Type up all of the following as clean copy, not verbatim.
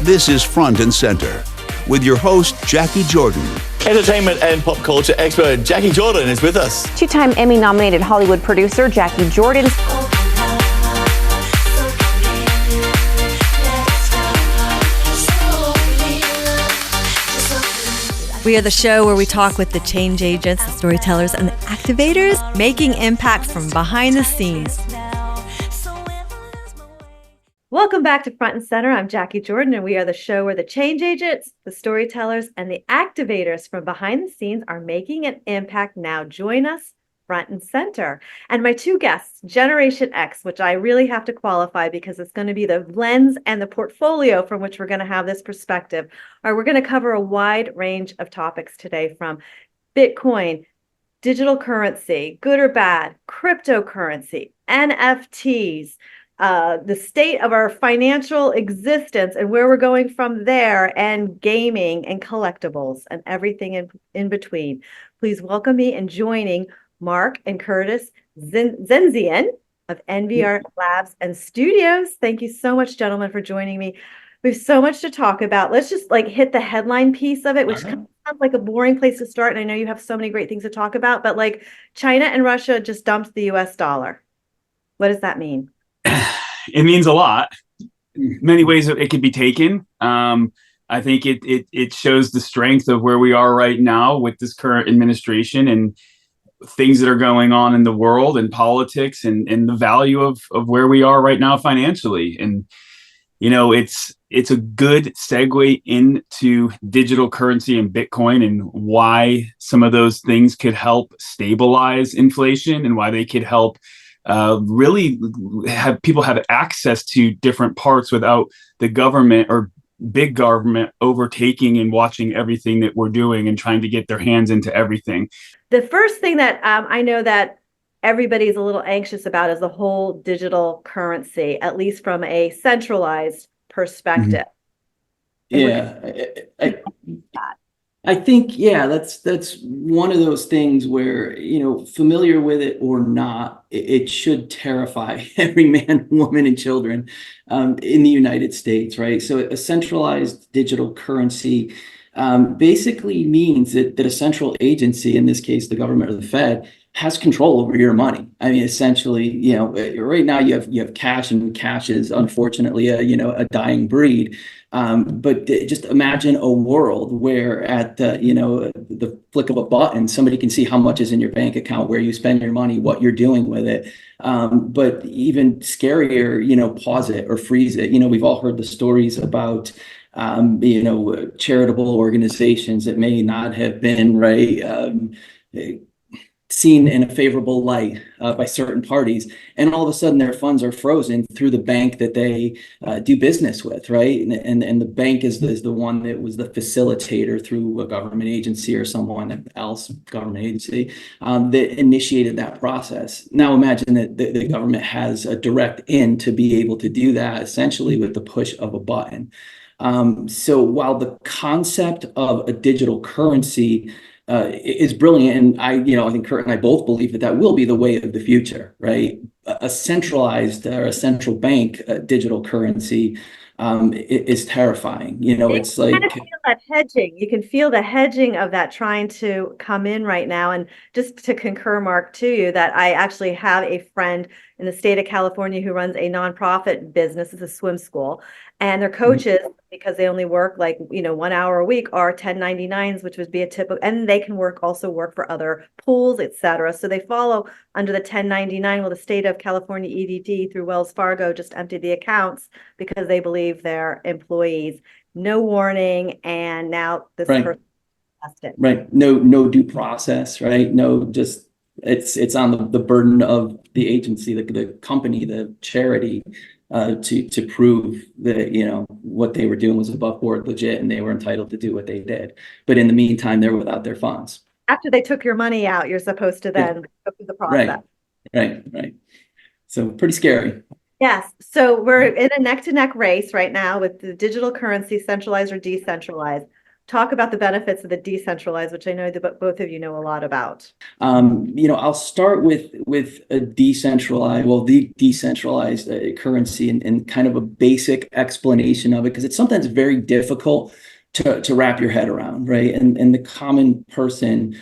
This is Front and Center with your host, Jacquie Jordan. Entertainment and pop culture expert Jacquie Jordan is with us. Two-time Emmy-nominated Hollywood producer Jacquie Jordan. We are the show where we talk with the change agents, the storytellers, and the activators, making impact from behind the scenes. Welcome back to Front and Center. I'm Jacquie Jordan, and we are the show where the change agents, the storytellers, and the activators from behind the scenes are making an impact. Now join us, Front and Center. And my two guests, Generation X, which I really have to qualify because it's going to be the lens and the portfolio from which we're going to have this perspective. We're going to cover a wide range of topics today, from Bitcoin, digital currency, good or bad, cryptocurrency, NFTs, the state of our financial existence and where we're going from there, and gaming and collectibles and everything in between. Please welcome me in joining Mark and Curtis Zendzian of NVRLand and Studios. Thank you so much, gentlemen, for joining me. We have so much to talk about. Let's just hit the headline piece of it, which kind of sounds like a boring place to start. And I know you have so many great things to talk about, but China and Russia just dumped the US dollar. What does that mean? It means a lot. Many ways it could be taken. I think it shows the strength of where we are right now with this current administration and things that are going on in the world and politics and the value of where we are right now financially. And, it's a good segue into digital currency and Bitcoin and why some of those things could help stabilize inflation and why they could help really have people have access to different parts without the government or big government overtaking and watching everything that we're doing and trying to get their hands into everything. The first thing that I know that everybody's a little anxious about is the whole digital currency, at least from a centralized perspective. Yeah, I think, that's one of those things where, familiar with it or not, it should terrify every man, woman, and children in the United States, right? So a centralized digital currency basically means that a central agency, in this case, the government or the Fed, has control over your money. I mean, essentially, right now you have cash, and cash is unfortunately a dying breed. But just imagine a world where at the flick of a button, somebody can see how much is in your bank account, where you spend your money, what you're doing with it. But even scarier, pause it or freeze it. We've all heard the stories about charitable organizations that may not have been seen in a favorable light by certain parties, and all of a sudden their funds are frozen through the bank that they do business with, right? And the bank is the one that was the facilitator through a government agency or someone else, government agency, that initiated that process. Now imagine that the government has a direct in to be able to do that essentially with the push of a button. So while the concept of a digital currency is brilliant, and I think Kurt and I both believe that will be the way of the future, right? A centralized or a central bank digital currency is terrifying. It's like kind of feel that hedging. You can feel the hedging of that trying to come in right now. And just to concur, Mark, to you, that I actually have a friend in the state of California who runs a nonprofit business. It's a swim school, and their coaches, because they only work 1 hour a week, are 1099s, which would be a typical, and they can also work for other pools, etc. So they follow under the 1099. Well, the state of California EDD through Wells Fargo just emptied the accounts because they believe their employees. No warning, and now this person tested. Right. No due process, right? No, just it's on the burden of the agency, the company, the charity, to prove that what they were doing was above board legit and they were entitled to do what they did. But in the meantime, they're without their funds. After they took your money out, you're supposed to then go through the process. Right. So pretty scary. Yes. So we're in a neck-to-neck race right now with the digital currency, centralized or decentralized. talk about the benefits of the decentralized, which I know that both of you know a lot about. I'll start with the decentralized currency and kind of a basic explanation of it, because it's something that's very difficult to wrap your head around, right? And the common person,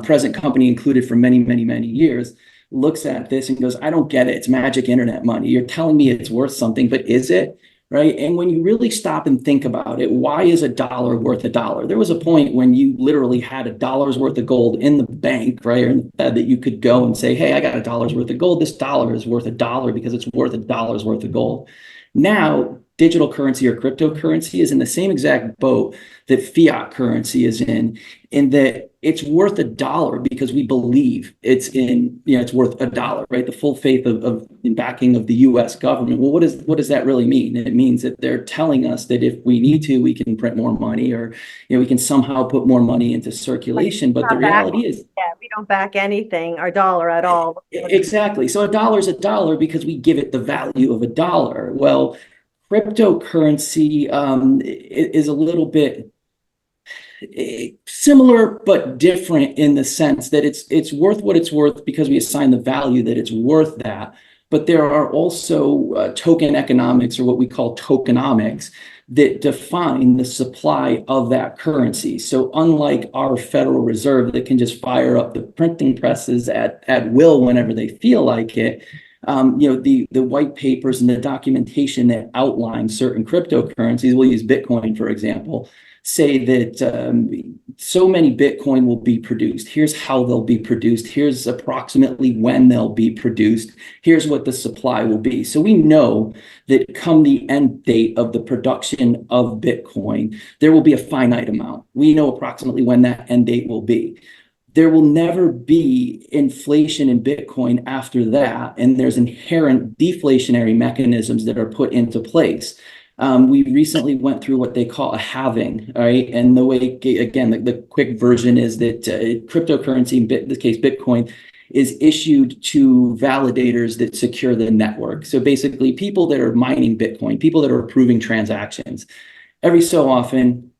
present company included for many, many, many years, looks at this and goes, I don't get it. It's magic internet money. You're telling me it's worth something, but is it? Right. And when you really stop and think about it, why is $1 worth $1? There was a point when you literally had $1 worth of gold in the bank, right? Or in the Fed, that you could go and say, hey, I got $1 worth of gold. This dollar is worth $1 because it's worth $1 worth of gold. Now, digital currency or cryptocurrency is in the same exact boat that fiat currency is in that it's worth $1 because we believe it's worth $1, right? The full faith of backing of the U.S. government. Well, what does that really mean? It means that they're telling us that if we need to, we can print more money, or we can somehow put more money into circulation. But the reality is, we don't back anything, our dollar at all. Exactly. So $1 is $1 because we give it the value of $1. Well, cryptocurrency is a little bit similar but different in the sense that it's worth what it's worth because we assign the value that it's worth that. But there are also token economics, or what we call tokenomics, that define the supply of that currency. So unlike our Federal Reserve that can just fire up the printing presses at will whenever they feel like it, the white papers and the documentation that outline certain cryptocurrencies, we'll use Bitcoin, for example, say that so many Bitcoin will be produced. Here's how they'll be produced. Here's approximately when they'll be produced. Here's what the supply will be. So we know that come the end date of the production of Bitcoin, there will be a finite amount. We know approximately when that end date will be. There will never be inflation in Bitcoin after that, and there's inherent deflationary mechanisms that are put into place. We recently went through what they call a halving, right? And the way, again, the quick version is that cryptocurrency, in this case Bitcoin, is issued to validators that secure the network. So basically, people that are mining Bitcoin, people that are approving transactions, every so often,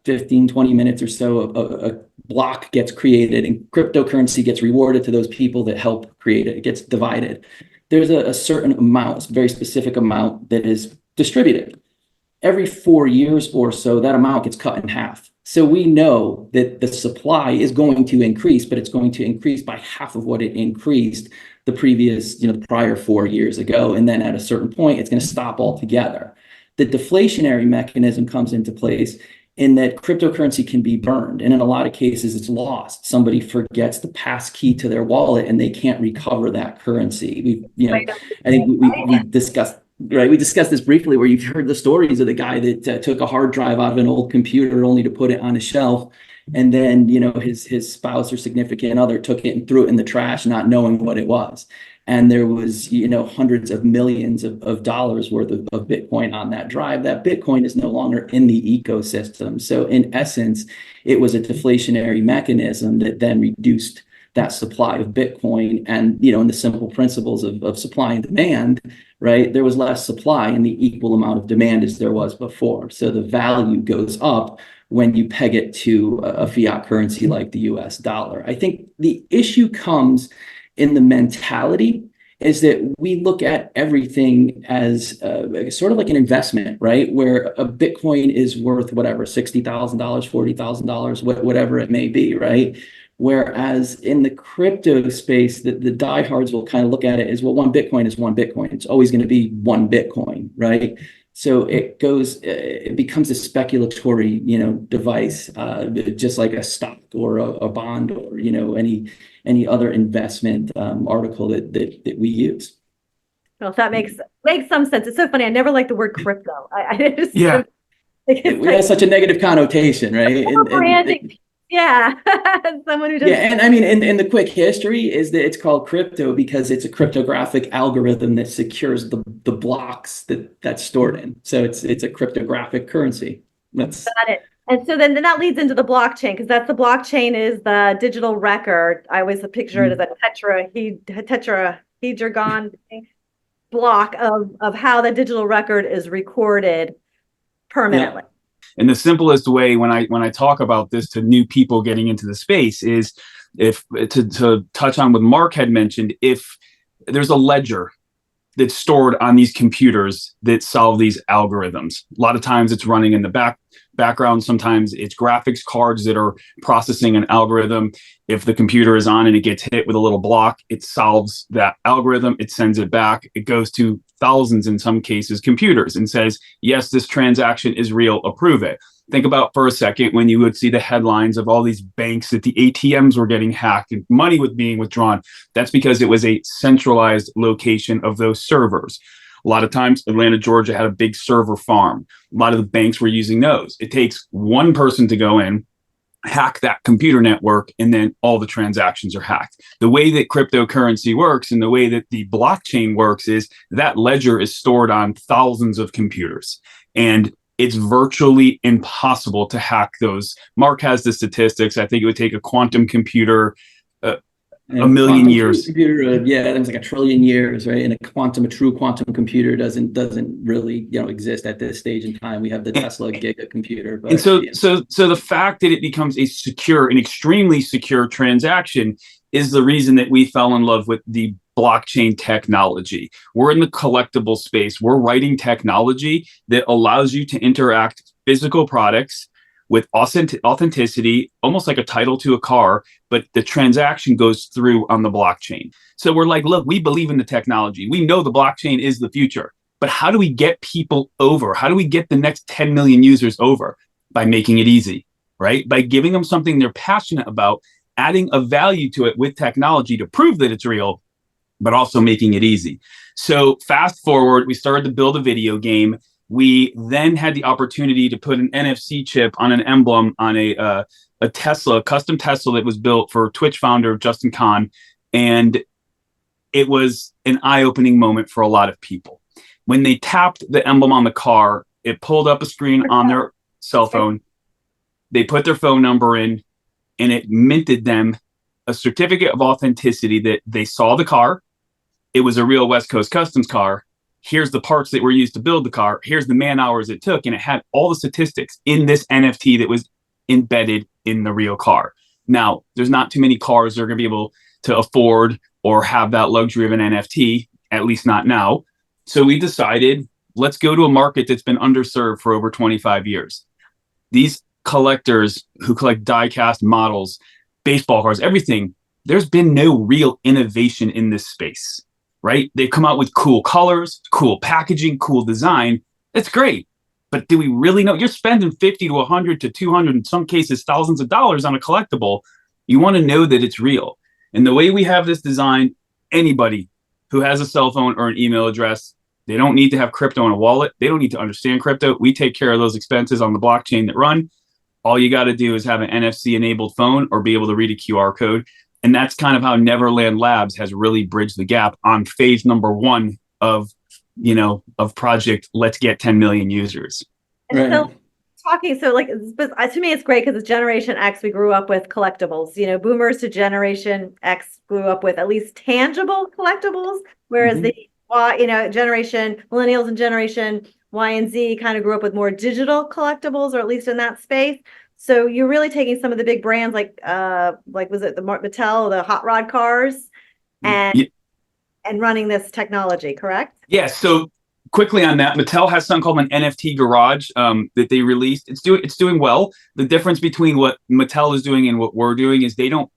15, 20 minutes or so, a block gets created and cryptocurrency gets rewarded to those people that help create it. It gets divided. There's a certain amount, a very specific amount that is distributed. Every 4 years or so, that amount gets cut in half. So we know that the supply is going to increase, but it's going to increase by half of what it increased the previous, the prior 4 years ago. And then at a certain point, it's going to stop altogether. The deflationary mechanism comes into place in that cryptocurrency can be burned. And in a lot of cases, it's lost. Somebody forgets the pass key to their wallet and they can't recover that currency. I think we discussed, right? We discussed this briefly, where you've heard the stories of the guy that took a hard drive out of an old computer only to put it on a shelf. And then, his spouse or significant other took it and threw it in the trash, not knowing what it was. And there was, hundreds of millions of dollars worth of Bitcoin on that drive. That Bitcoin is no longer in the ecosystem. So in essence, it was a deflationary mechanism that then reduced that supply of Bitcoin. And, in the simple principles of supply and demand, right, there was less supply and the equal amount of demand as there was before. So the value goes up when you peg it to a fiat currency like the US dollar. I think the issue comes in the mentality is that we look at everything as sort of like an investment, right? Where a Bitcoin is worth whatever, $60,000, $40,000, whatever it may be, right? Whereas in the crypto space, the diehards will kind of look at it as, well, one Bitcoin is one Bitcoin. It's always going to be one Bitcoin, right? So it becomes a speculatory, device, just like a stock or a bond or, any other investment article that we use. Well, that makes some sense. It's so funny. I never liked the word crypto. It has such a negative connotation, right? Branding. Yeah. Someone who just. Yeah. And I mean, in the quick history is that it's called crypto because it's a cryptographic algorithm that secures the blocks that's stored in. So it's a cryptographic currency. Got it. And so then that leads into the blockchain, because that's the blockchain is the digital record. I always picture it as a tetrahedron block of how the digital record is recorded permanently. And the simplest way when I talk about this to new people getting into the space is if to touch on what Mark had mentioned, if there's a ledger that's stored on these computers that solve these algorithms. A lot of times it's running in the background. Sometimes it's graphics cards that are processing an algorithm. If the computer is on and it gets hit with a little block, it solves that algorithm. It sends it back. It goes to thousands, in some cases, computers and says, yes, this transaction is real. Approve it. Think about for a second when you would see the headlines of all these banks that the ATMs were getting hacked and money was being withdrawn. That's because it was a centralized location of those servers. A lot of times, Atlanta, Georgia had a big server farm. A lot of the banks were using those. It takes one person to go in, hack that computer network, and then all the transactions are hacked. The way that cryptocurrency works and the way that the blockchain works is that ledger is stored on thousands of computers. And it's virtually impossible to hack those. Mark has the statistics. I think it would take a quantum computer a million years. Computer, yeah, it was like 1 trillion years, right? And a true quantum computer doesn't really exist at this stage in time. We have the Tesla Giga computer, but and so the fact that it becomes an extremely secure transaction is the reason that we fell in love with the blockchain technology. We're in the collectible space. We're writing technology that allows you to interact physical products with authenticity, almost like a title to a car, but the transaction goes through on the blockchain. So we're like, look, we believe in the technology. We know the blockchain is the future, but how do we get people over? How do we get the next 10 million users over? By making it easy, right? By giving them something they're passionate about, adding a value to it with technology to prove that it's real, but also making it easy. So fast forward, we started to build a video game. We then had the opportunity to put an NFC chip on an emblem on a Tesla, a custom Tesla that was built for Twitch founder Justin Kahn. And it was an eye-opening moment for a lot of people. When they tapped the emblem on the car, it pulled up a screen on their cell phone. They put their phone number in, and it minted them a certificate of authenticity that they saw the car. It was a real West Coast Customs car. Here's the parts that were used to build the car. Here's the man hours it took. And it had all the statistics in this NFT that was embedded in the real car. Now, there's not too many cars that are going to be able to afford or have that luxury of an NFT, at least not now. So we decided, let's go to a market that's been underserved for over 25 years. These collectors who collect die-cast models, baseball cards, everything, there's been no real innovation in this space. Right? They've come out with cool colors, cool packaging, cool design. It's great. But do we really know? You're spending 50 to 100 to 200, in some cases, thousands of dollars on a collectible. You want to know that it's real. And the way we have this designed, anybody who has a cell phone or an email address, they don't need to have crypto in a wallet. They don't need to understand crypto. We take care of those expenses on the blockchain that run. All you got to do is have an NFC-enabled phone or be able to read a QR code. And that's kind of how NVRLand Labs has really bridged the gap on phase number 1 of project Let's Get 10 million users. And so to me, it's great because it's Generation X. We grew up with collectibles. Boomers to Generation X grew up with at least tangible collectibles, whereas the Generation Millennials and Generation Y and Z kind of grew up with more digital collectibles, or at least in that space. So you're really taking some of the big brands like was it the Mattel, the hot rod cars, and running this technology, correct? Yeah. So quickly on that, Mattel has something called an NFT Garage that they released. It's doing well. The difference between what Mattel is doing and what we're doing is they don't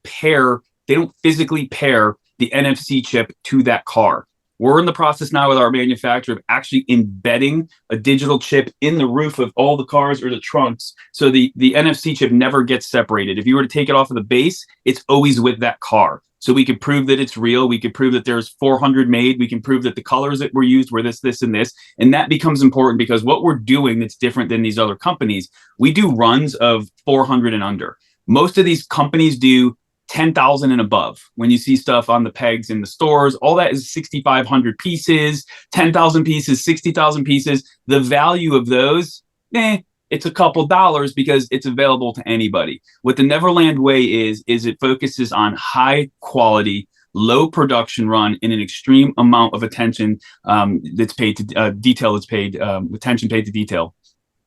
physically pair the NFC chip to that car. We're in the process now with our manufacturer of actually embedding a digital chip in the roof of all the cars or the trunks. So the NFC chip never gets separated. If you were to take it off of the base, it's always with that car. So we could prove that it's real. We could prove that there's 400 made. We can prove that the colors that were used were this, and this. And that becomes important because what we're doing that's different than these other companies, we do runs of 400 and under. Most of these companies do 10,000 and above. When you see stuff on the pegs in the stores, all that is 6,500 pieces, 10,000 pieces, 60,000 pieces. The value of those, it's a couple dollars because it's available to anybody. What the NVRLand way is it focuses on high quality, low production run in an extreme amount of attention that's paid to detail. That's paid attention paid to detail.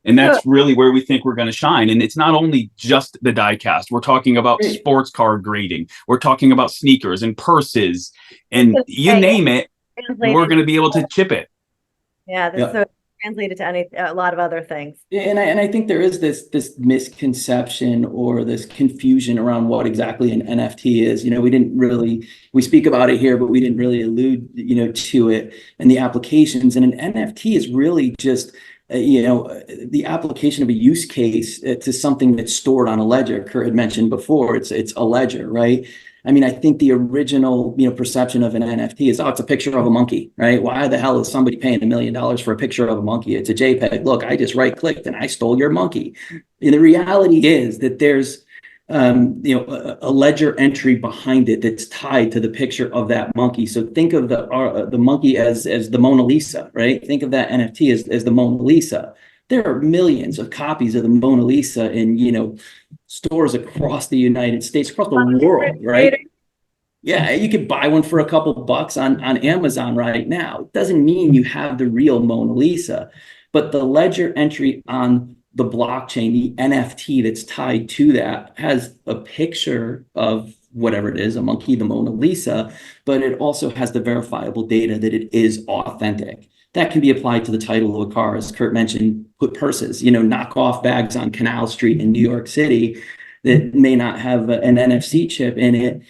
And that's really where we think we're going to shine. And it's not only just the die cast. We're talking about sports card grading. We're talking about sneakers and purses and you name it. We're going to be able to chip it. Yeah, this is so translated to a lot of other things. Yeah, and I think there is this misconception or this confusion around what exactly an NFT is. We speak about it here, but we didn't really allude, to it and the applications. And an NFT is really just the application of a use case to something that's stored on a ledger. Kurt had mentioned before, it's a ledger, right? I mean, I think the original, perception of an NFT is, it's a picture of a monkey, right? Why the hell is somebody paying $1 million for a picture of a monkey? It's a JPEG. Look, I just right-clicked and I stole your monkey. And the reality is that there's, a ledger entry behind it that's tied to the picture of that monkey. So think of the monkey as the Mona Lisa, right? Think of that NFT as the Mona Lisa. There are millions of copies of the Mona Lisa in, stores across the United States, across the world, right? Yeah, you could buy one for a couple bucks on Amazon right now. It doesn't mean you have the real Mona Lisa, but the ledger entry on the blockchain, the NFT that's tied to that, has a picture of whatever it is, a monkey, the Mona Lisa, but it also has the verifiable data that it is authentic. That can be applied to the title of a car, as Kurt mentioned, put purses, knockoff bags on Canal Street in New York City that may not have an NFC chip in it,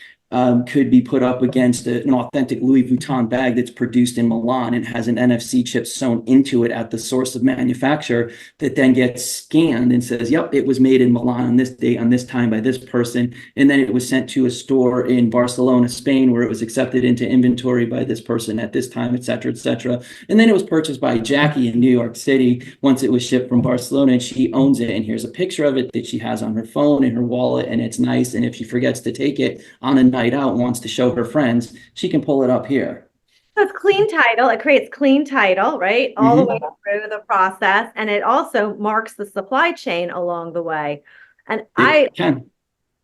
could be put up against an authentic Louis Vuitton bag that's produced in Milan and has an NFC chip sewn into it at the source of manufacture that then gets scanned and says, yep, it was made in Milan on this date, on this time by this person. And then it was sent to a store in Barcelona, Spain, where it was accepted into inventory by this person at this time, et cetera, et cetera. And then it was purchased by Jacquie in New York City once it was shipped from Barcelona, and she owns it. And here's a picture of it that she has on her phone in her wallet, and it's nice. And if she forgets to take it on a night out and wants to show her friends, she can pull it up here. So it's clean title. It creates clean title, right? All the way through the process. And it also marks the supply chain along the way. And I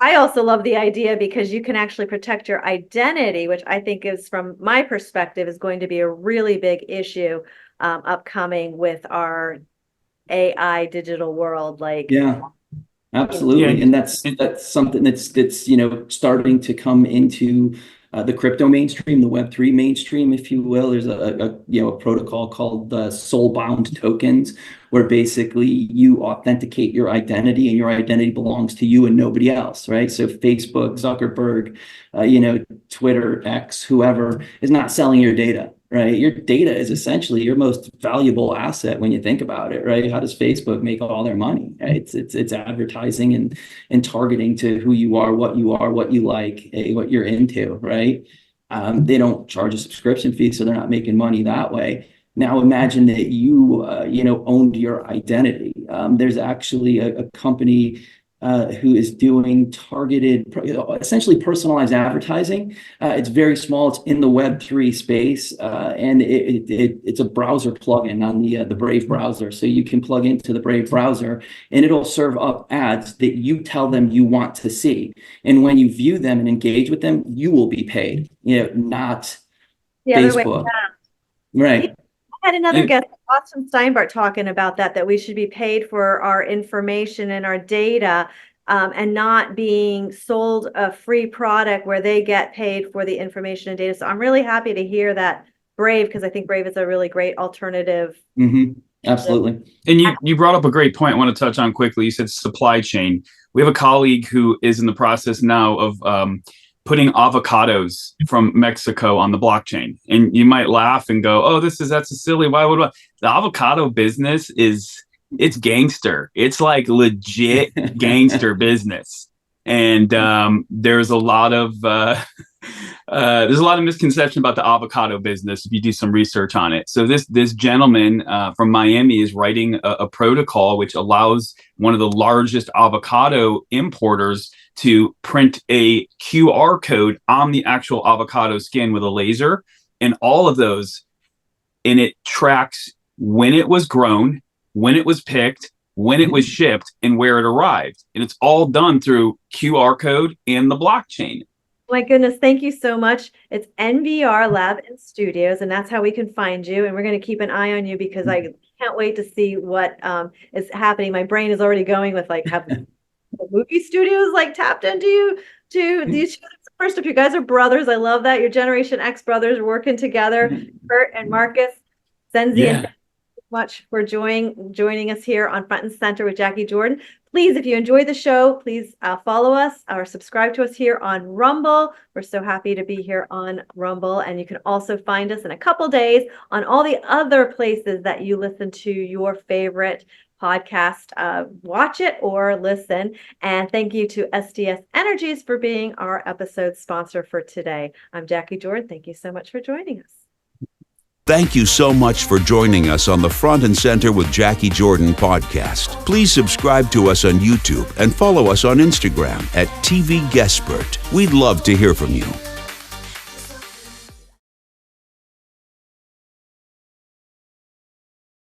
also love the idea because you can actually protect your identity, which I think is, from my perspective, is going to be a really big issue upcoming with our AI digital world. Absolutely. Yeah. And that's something that's starting to come into the crypto mainstream, the Web3 mainstream, if you will. There's a protocol called soul-bound tokens, where basically you authenticate your identity and your identity belongs to you and nobody else, right? So Facebook, Zuckerberg, Twitter, X, whoever is not selling your data. Right, your data is essentially your most valuable asset when you think about it. Right, how does Facebook make all their money? Right? It's advertising and targeting to who you are, what you like, what you're into. Right, they don't charge a subscription fee, so they're not making money that way. Now imagine that you owned your identity. There's actually a company who is doing targeted, essentially personalized advertising. It's very small. It's in the Web3 space, and it's a browser plugin on the Brave browser. So you can plug into the Brave browser, and it'll serve up ads that you tell them you want to see. And when you view them and engage with them, you will be paid. Not Facebook. Right. I had another guest, Austin Steinbart, talking about that we should be paid for our information and our data, and not being sold a free product where they get paid for the information and data. So I'm really happy to hear that Brave, because I think Brave is a really great alternative. Absolutely. And you brought up a great point I want to touch on quickly. You said supply chain. We have a colleague who is in the process now of putting avocados from Mexico on the blockchain. And you might laugh and go, that's a silly, why would I? The avocado business it's gangster. It's like legit gangster business. And there's a lot of misconception about the avocado business if you do some research on it. So this gentleman from Miami is writing a protocol which allows one of the largest avocado importers to print a QR code on the actual avocado skin with a laser, and all of those, and it tracks when it was grown, when it was picked, when it was shipped, and where it arrived. And it's all done through QR code and the blockchain. My goodness, thank you so much. It's NVRLand and Studios, and that's how we can find you. And we're going to keep an eye on you because I can't wait to see what is happening. My brain is already going with like, have the movie studios like tapped into you to these shows? First, if you guys are brothers, I love that. Your Generation X brothers working together, Kurt and Marcus. Zendzian, thank you so much for joining us here on Front and Center with Jacquie Jordan. Please, if you enjoyed the show, please follow us or subscribe to us here on Rumble. We're so happy to be here on Rumble. And you can also find us in a couple days on all the other places that you listen to your favorite podcast. Watch it or listen. And thank you to SDS Energies for being our episode sponsor for today. I'm Jacquie Jordan. Thank you so much for joining us. Thank you so much for joining us on the Front and Center with Jacquie Jordan podcast. Please subscribe to us on YouTube and follow us on Instagram at TV Guestpert. We'd love to hear from you.